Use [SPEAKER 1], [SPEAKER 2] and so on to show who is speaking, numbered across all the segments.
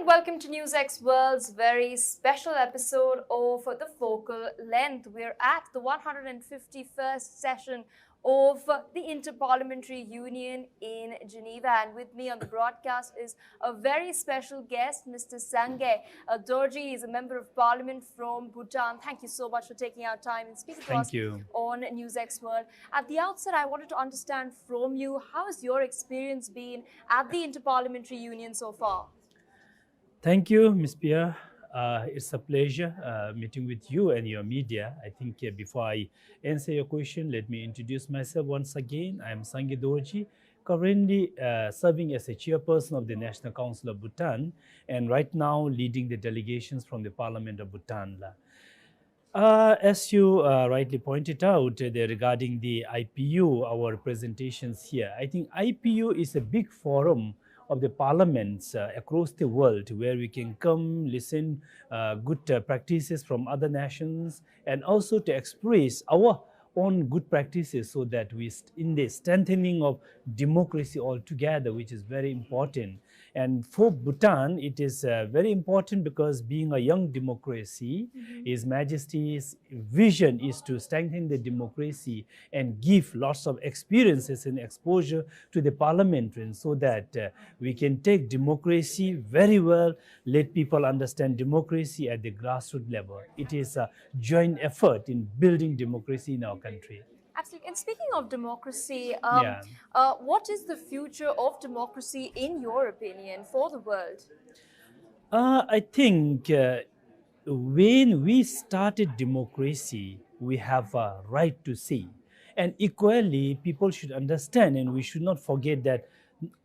[SPEAKER 1] welcome to NewsX World's very special episode of The Focal Length. We're at the 151st session of the Inter-Parliamentary Union in Geneva, and with me on the broadcast is a very special guest, Mr. Sangay Dorji. He's a Member of Parliament from Bhutan. Thank you so much for taking our time and speaking to us on NewsX World. At the outset, I wanted to understand from you, how has your experience been at the Inter-Parliamentary Union so far?
[SPEAKER 2] Thank you, Ms. Pia. It's a pleasure meeting with you and your media. I think before I answer your question, let me introduce myself once again. I am Sangay Dorji, currently serving as a chairperson of the National Council of Bhutan, and right now leading the delegations from the Parliament of Bhutan. As you rightly pointed out regarding the IPU, our presentations here, I think IPU is a big forum of the parliaments across the world, where we can come, listen good practices from other nations, and also to express our own good practices, so that we in the strengthening of democracy altogether, which is very important. And for Bhutan, it is very important because, being a young democracy, His Majesty's vision is to strengthen the democracy and give lots of experiences and exposure to the parliamentarians, so that we can take democracy very well, let people understand democracy at the grassroots level. It is a joint effort in building democracy in our country.
[SPEAKER 1] Absolutely. And speaking of democracy, what is the future of democracy, in your opinion, for the world?
[SPEAKER 2] I think when we started democracy, we have a right to say. And equally, people should understand, and we should not forget, that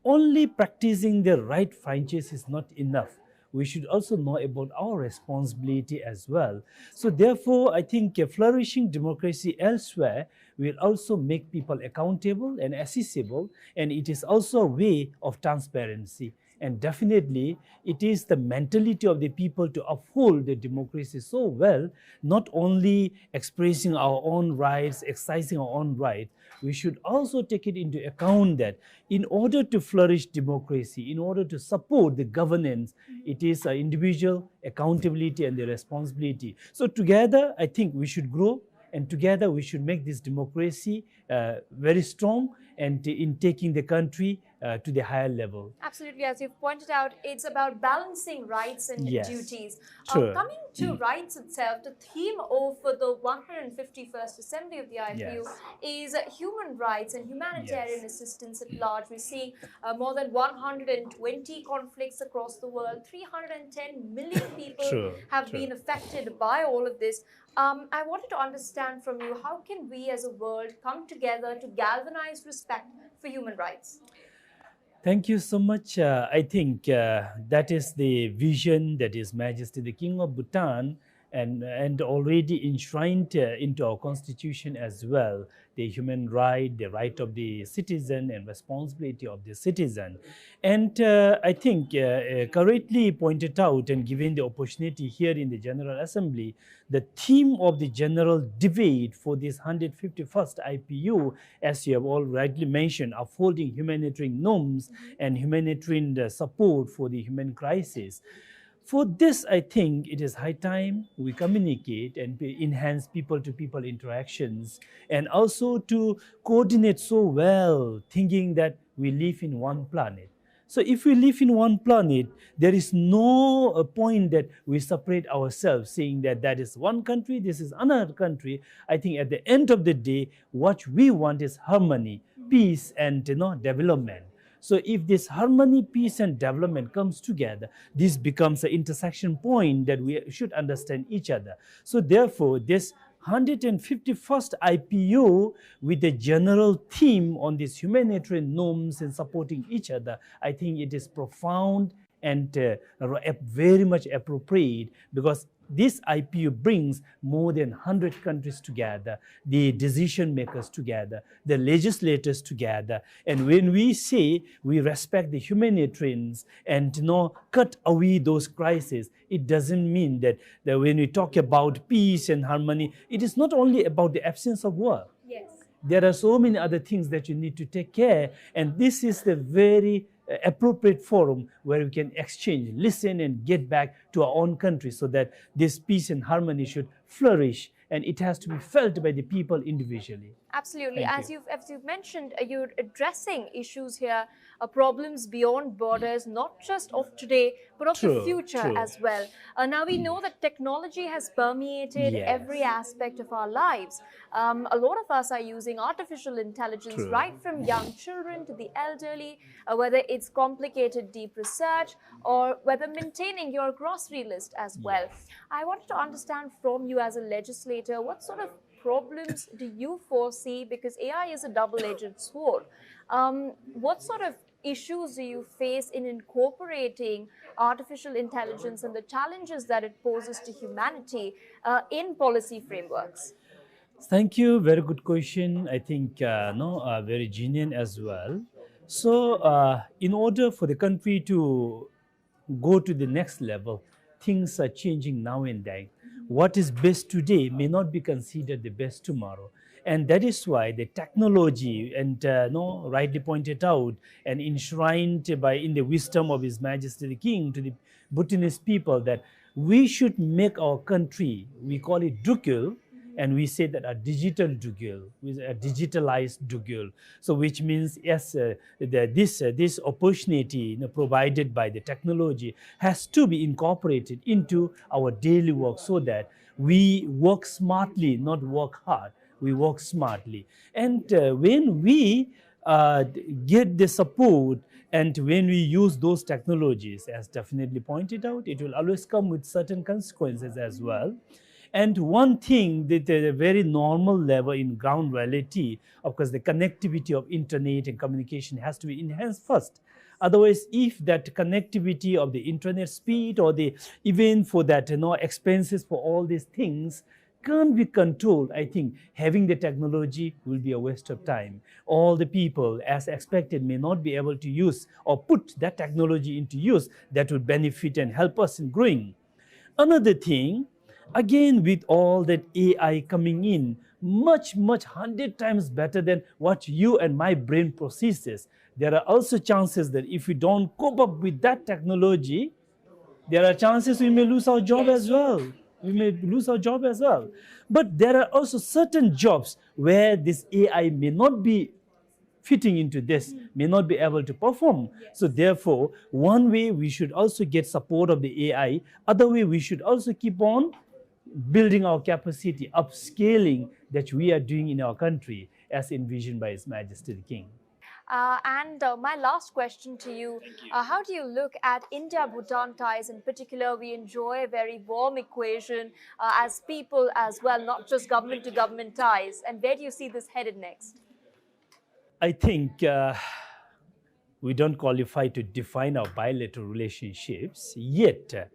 [SPEAKER 2] only practicing the right franchise is not enough. We should also know about our responsibility as well. So therefore, I think a flourishing democracy elsewhere will also make people accountable and accessible, and it is also a way of transparency. And definitely, it is the mentality of the people to uphold the democracy so well, not only expressing our own rights, exercising our own rights. We should also take it into account that in order to flourish democracy, in order to support the governance, it is individual accountability and the responsibility. So together, I think we should grow, and together we should make this democracy very strong, and in taking the country to the higher level.
[SPEAKER 1] Absolutely. As you've pointed out, it's about balancing rights and duties.
[SPEAKER 2] True.
[SPEAKER 1] Coming to rights itself, the theme of the 151st Assembly of the IPU is human rights and humanitarian assistance at large. We see more than 120 conflicts across the world. 310 million people have been affected by all of this. I wanted to understand from you, how can we as a world come together to galvanize respect for human rights?
[SPEAKER 2] Thank you so much. I think that is the vision that His Majesty the King of Bhutan and already enshrined into our constitution as well, the human right, the right of the citizen and responsibility of the citizen. And I think correctly pointed out and given the opportunity here in the General Assembly, the theme of the general debate for this 151st IPU, as you have all rightly mentioned, upholding humanitarian norms and humanitarian support for the human crisis. For this, I think it is high time we communicate and enhance people-to-people interactions, and also to coordinate so well, thinking that we live in one planet. So if we live in one planet, there is no point that we separate ourselves, saying that that is one country, this is another country. I think at the end of the day, what we want is harmony, peace, and development. So if this harmony, peace, and development comes together, this becomes an intersection point that we should understand each other. So therefore, this 151st IPU, with the general theme on these humanitarian norms and supporting each other, I think it is profound and very much appropriate, because this IPU brings more than 100 countries together, the decision makers together, the legislators together. And when we say we respect the humanitarians and cut away those crises, it doesn't mean that when we talk about peace and harmony, it is not only about the absence of war.
[SPEAKER 1] Yes.
[SPEAKER 2] There are so many other things that you need to take care, and this is the very appropriate forum where we can exchange, listen, and get back to our own country, so that this peace and harmony should flourish, and it has to be felt by the people individually.
[SPEAKER 1] Absolutely.
[SPEAKER 2] Thank you.
[SPEAKER 1] As you've mentioned, you're addressing issues here, problems beyond borders, not just of today, but of the
[SPEAKER 2] True,
[SPEAKER 1] future
[SPEAKER 2] true.
[SPEAKER 1] as well. Now we know that technology has permeated
[SPEAKER 2] Yes.
[SPEAKER 1] every aspect of our lives. A lot of us are using artificial intelligence,
[SPEAKER 2] True.
[SPEAKER 1] right from young children to the elderly, whether it's complicated deep research or whether maintaining your grocery list as well. I wanted to understand from you as a legislator, what sort of problems do you foresee, because AI is a double-edged sword. What sort of issues do you face in incorporating artificial intelligence and the challenges that it poses to humanity in policy frameworks?
[SPEAKER 2] Thank you. Very good question. I think very genuine as well. So, in order for the country to go to the next level, things are changing now and then. What is best today may not be considered the best tomorrow. And that is why the technology, and rightly pointed out and enshrined in the wisdom of His Majesty the King to the Bhutanese people, that we should make our country, we call it Dukul, and we say that a digital Dugul, a digitalized Dugul. So which means, yes, this opportunity provided by the technology has to be incorporated into our daily work, so that we work smartly, not work hard. We work smartly. And when we get the support, and when we use those technologies, as definitely pointed out, it will always come with certain consequences as well. And one thing that at a very normal level in ground reality, of course, the connectivity of internet and communication has to be enhanced first. Otherwise, if that connectivity of the internet speed, or the even for that expenses for all these things can't be controlled, I think having the technology will be a waste of time. All the people, as expected, may not be able to use or put that technology into use that would benefit and help us in growing. Another thing, again, with all that AI coming in, much 100 times better than what you and my brain processes, there are also chances that if we don't cope up with that technology, there are chances we may lose our job as well. We may lose our job as well. But there are also certain jobs where this AI may not be fitting into this, may not be able to perform. So therefore, one way we should also get support of the AI, other way we should also keep on building our capacity, upscaling that we are doing in our country as envisioned by His Majesty the King.
[SPEAKER 1] My last question to you, how do you look at India-Bhutan ties in particular? We enjoy a very warm equation as people as well, not just government-to-government ties. And where do you see this headed next?
[SPEAKER 2] I think we don't qualify to define our bilateral relationships, yet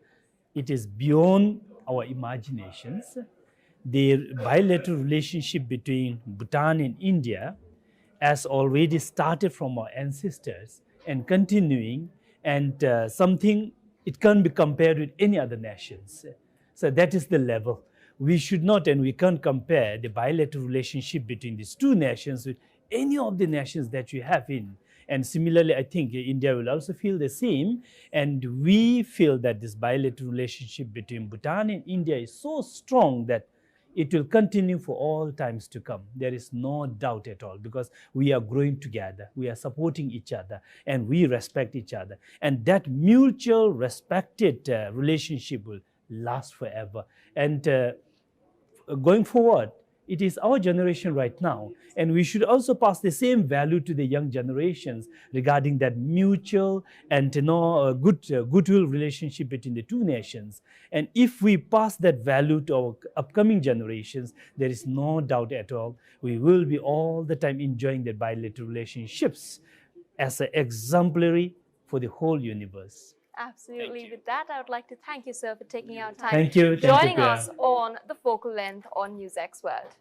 [SPEAKER 2] it is beyond our imaginations. The bilateral relationship between Bhutan and India has already started from our ancestors and continuing, and something it can't be compared with any other nations. So that is the level. We should not, and we can't compare the bilateral relationship between these two nations with any of the nations that we have in. And similarly, I think India will also feel the same. And we feel that this bilateral relationship between Bhutan and India is so strong that it will continue for all times to come. There is no doubt at all, because we are growing together, we are supporting each other, and we respect each other. And that mutual respected relationship will last forever. And going forward, it is our generation right now, and we should also pass the same value to the young generations regarding that mutual and goodwill relationship between the two nations. And if we pass that value to our upcoming generations, there is no doubt at all we will be all the time enjoying the bilateral relationships as an exemplary for the whole universe.
[SPEAKER 1] Absolutely. With that, I would like to thank you, sir, for taking our time.
[SPEAKER 2] Thank you.
[SPEAKER 1] Joining us on The Focal Length on NewsX World.